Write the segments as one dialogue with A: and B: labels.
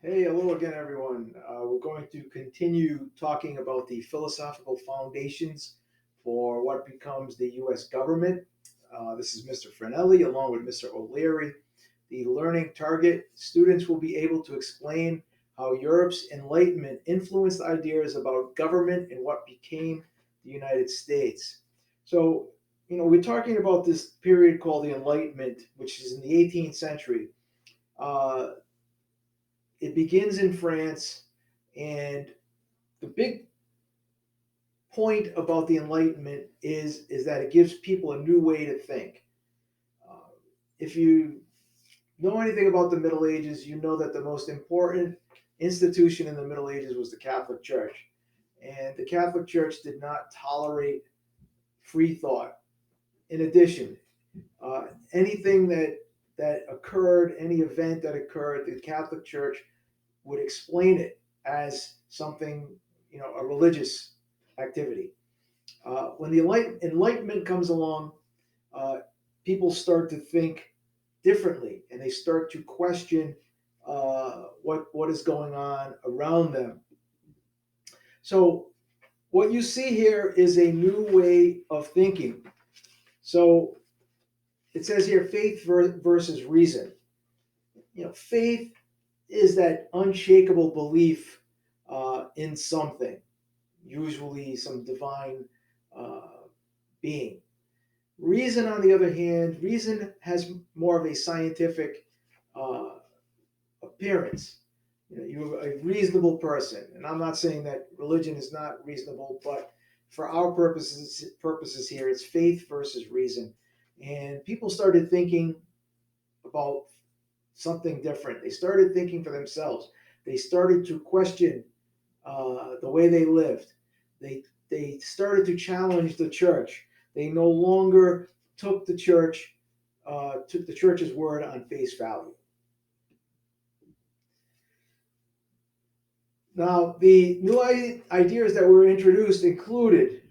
A: Hey, hello again, everyone. We're going to continue talking about the philosophical foundations for what becomes the U.S. government. This is Mr. Frenelli along with Mr. O'Leary. The learning target students will be able to explain how Europe's Enlightenment influenced ideas about government and what became the United States. So, we're talking about this period called the Enlightenment, which is in the 18th century. Uh, it begins in France, and the big point about the Enlightenment is that it gives people a new way to think. Uh, if you know anything about the Middle Ages, you know that the most important institution in the Middle Ages was the Catholic Church, and the Catholic Church did not tolerate free thought. In addition, anything that occurred, any event that occurred, the Catholic Church would explain it as something, a religious activity. When the Enlightenment comes along, uh, people start to think differently, and they start to question what is going on around them. So, what you see here is a new way of thinking. So, it says here faith versus reason. Faith is that unshakable belief in something, usually some divine uh, being. Reason, on the other hand, reason has more of a scientific uh, appearance. You're a reasonable person, and I'm not saying that religion is not reasonable, but for our purposes here, it's faith versus reason. And people started thinking about something different. They started thinking for themselves. They started to question the way they lived. They started to challenge the church. They no longer took the church's word on face value. Now, the new ideas that were introduced included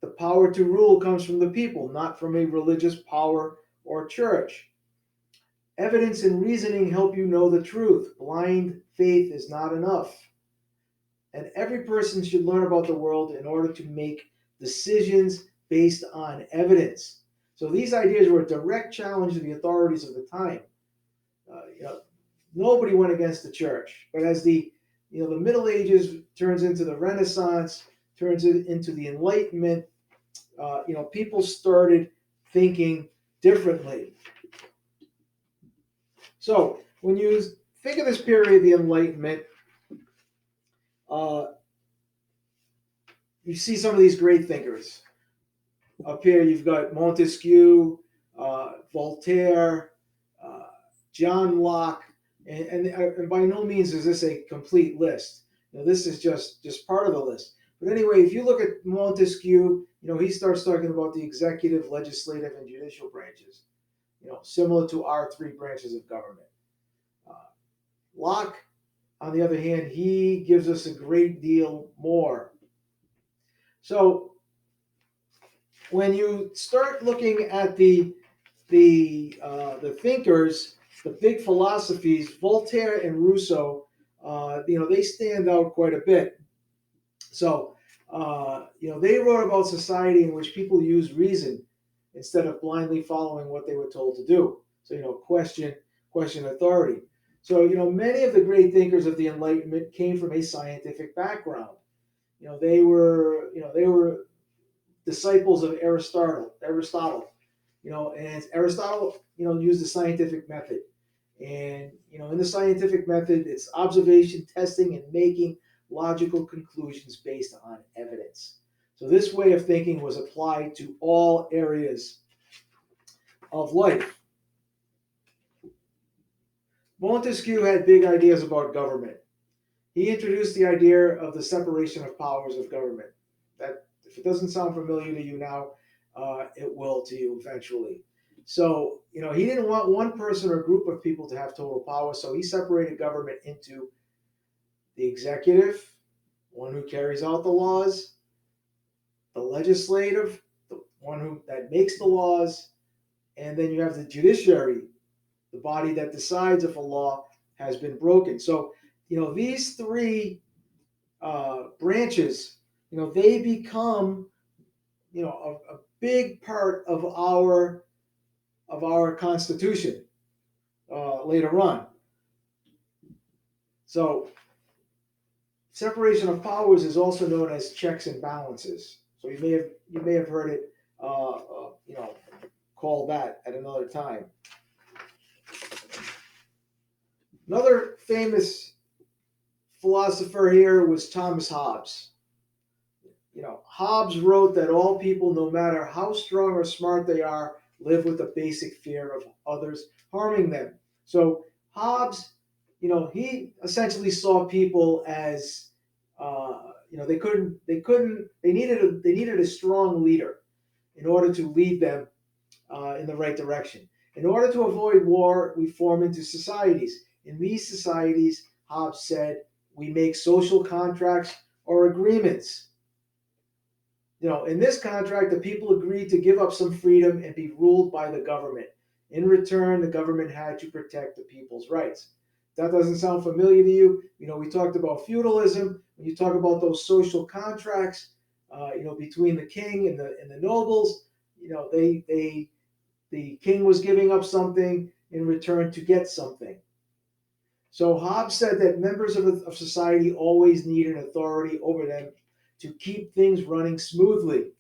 A: the power to rule comes from the people, not from a religious power or church. Evidence and reasoning help you know the truth. Blind faith is not enough. And every person should learn about the world in order to make decisions based on evidence. So these ideas were a direct challenge to the authorities of the time. Nobody went against the church, but as the Middle Ages turns into the Renaissance, turns it into the Enlightenment, people started thinking differently. So when you think of this period, the Enlightenment, uh, you see some of these great thinkers. Up here, you've got Montesquieu, Voltaire, uh, John Locke, and by no means is this a complete list. This is just part of the list. But anyway, if you look at Montesquieu, he starts talking about the executive, legislative, and judicial branches. Similar to our three branches of government. Uh, Locke, on the other hand, he gives us a great deal more. So when you start looking at the thinkers, the big philosophies, Voltaire and Rousseau, they stand out quite a bit. So, they wrote about society in which people use reason instead of blindly following what they were told to do. So, question authority. So, many of the great thinkers of the Enlightenment came from a scientific background. They were disciples of Aristotle, and Aristotle, used the scientific method. And, in the scientific method, it's observation, testing, and making logical conclusions based on evidence. So this way of thinking was applied to all areas of life. Montesquieu had big ideas about government. He introduced the idea of the separation of powers of government. That, if it doesn't sound familiar to you now, it will to you eventually. So, he didn't want one person or group of people to have total power, so he separated government into the executive, one who carries out the laws, the legislative, the one that makes the laws, and then you have the judiciary, the body that decides if a law has been broken. So, these three branches, they become, a big part of our Constitution later on. So, separation of powers is also known as checks and balances. So you may have heard it, called that at another time. Another famous philosopher here was Thomas Hobbes. Hobbes wrote that all people, no matter how strong or smart they are, live with a basic fear of others harming them. So Hobbes, he essentially saw people as, they needed a strong leader in order to lead them in the right direction. In order to avoid war, we form into societies. In these societies, Hobbes said, we make social contracts or agreements. In this contract, the people agreed to give up some freedom and be ruled by the government. In return, the government had to protect the people's rights. If that doesn't sound familiar to you, we talked about feudalism. When you talk about those social contracts, between the king and the nobles, the king was giving up something in return to get something. So Hobbes said that members of society always need an authority over them to keep things running smoothly.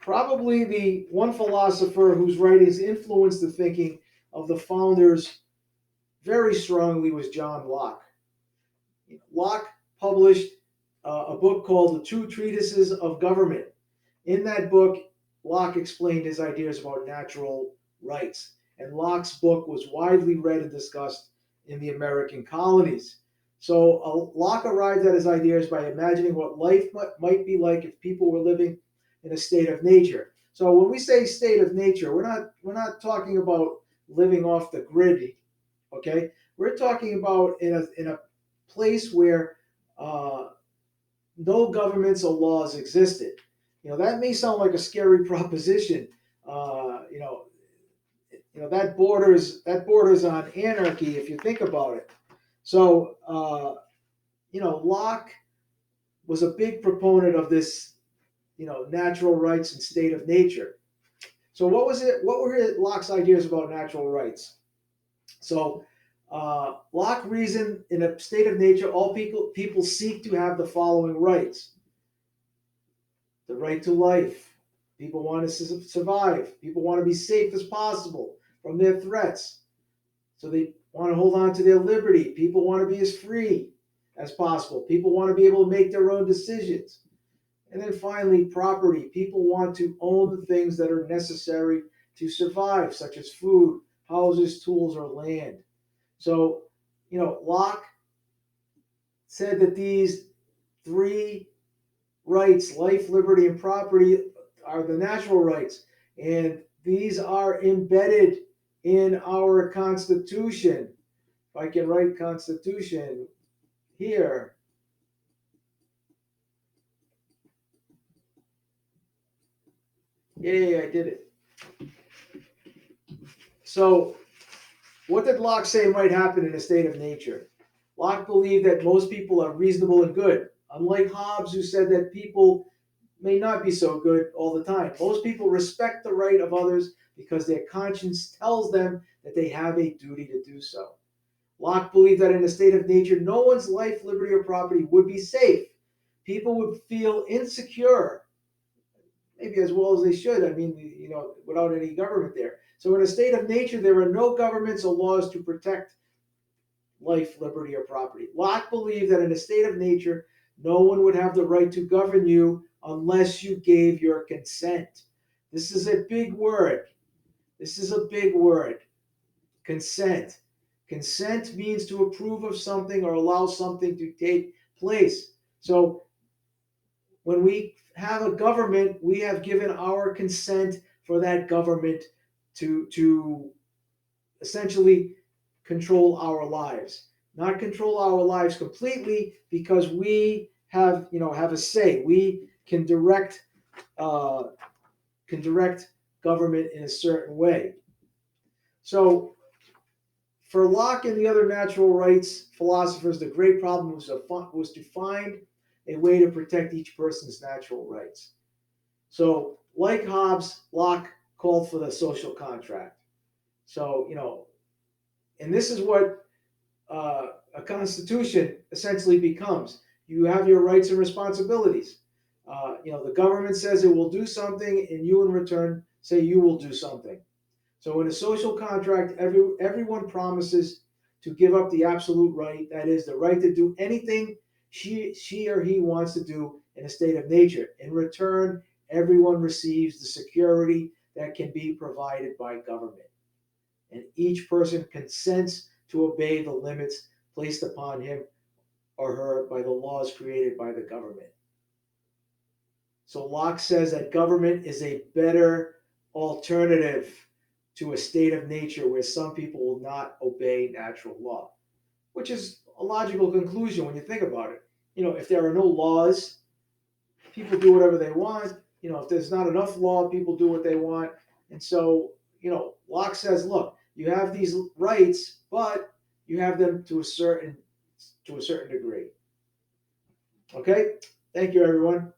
A: Probably the one philosopher whose writings influenced the thinking of the founders very strongly was John Locke. Locke published a book called The Two Treatises of Government. In that book, Locke explained his ideas about natural rights, and Locke's book was widely read and discussed in the American colonies. So Locke arrived at his ideas by imagining what life might be like if people were living in a state of nature. So when we say state of nature, we're not talking about living off the grid, okay? We're talking about in a place where no governments or laws existed. That may sound like a scary proposition. That borders on anarchy if you think about it. So, Locke was a big proponent of this, natural rights and state of nature. So what were Locke's ideas about natural rights? So Locke reasoned in a state of nature, all people seek to have the following rights. The right to life. People want to survive. People want to be safe as possible from their threats. So they want to hold on to their liberty. People want to be as free as possible. People want to be able to make their own decisions. And then finally, property. People want to own the things that are necessary to survive, such as food, houses, tools, or land. So, Locke said that these three rights, life, liberty, and property, are the natural rights. And these are embedded in our Constitution. If I can write Constitution here. Yay, I did it. So, what did Locke say might happen in a state of nature? Locke believed that most people are reasonable and good, unlike Hobbes, who said that people may not be so good all the time. Most people respect the right of others because their conscience tells them that they have a duty to do so. Locke believed that in a state of nature, no one's life, liberty, or property would be safe. People would feel insecure, maybe as well as they should. Without any government there. So in a state of nature, there are no governments or laws to protect life, liberty, or property. Locke believed that in a state of nature, no one would have the right to govern you unless you gave your consent. This is a big word. Consent. Consent means to approve of something or allow something to take place. So when we have a government, we have given our consent for that government to essentially control our lives. Not control our lives completely, because we have a say. We can direct government in a certain way. So for Locke and the other natural rights philosophers, the great problem was to find a way to protect each person's natural rights. So, like Hobbes, Locke called for the social contract. So, and this is what a constitution essentially becomes. You have your rights and responsibilities. The government says it will do something, and you in return say you will do something. So in a social contract, everyone promises to give up the absolute right, that is, the right to do anything she or he wants to do in a state of nature. In return, everyone receives the security that can be provided by government. And each person consents to obey the limits placed upon him or her by the laws created by the government. So Locke says that government is a better alternative to a state of nature where some people will not obey natural law, which is a logical conclusion when you think about it. If there are no laws, people do whatever they want. If there's not enough law, people do what they want. And so, Locke says, look, you have these rights, but you have them to a certain degree. Okay? Thank you, everyone.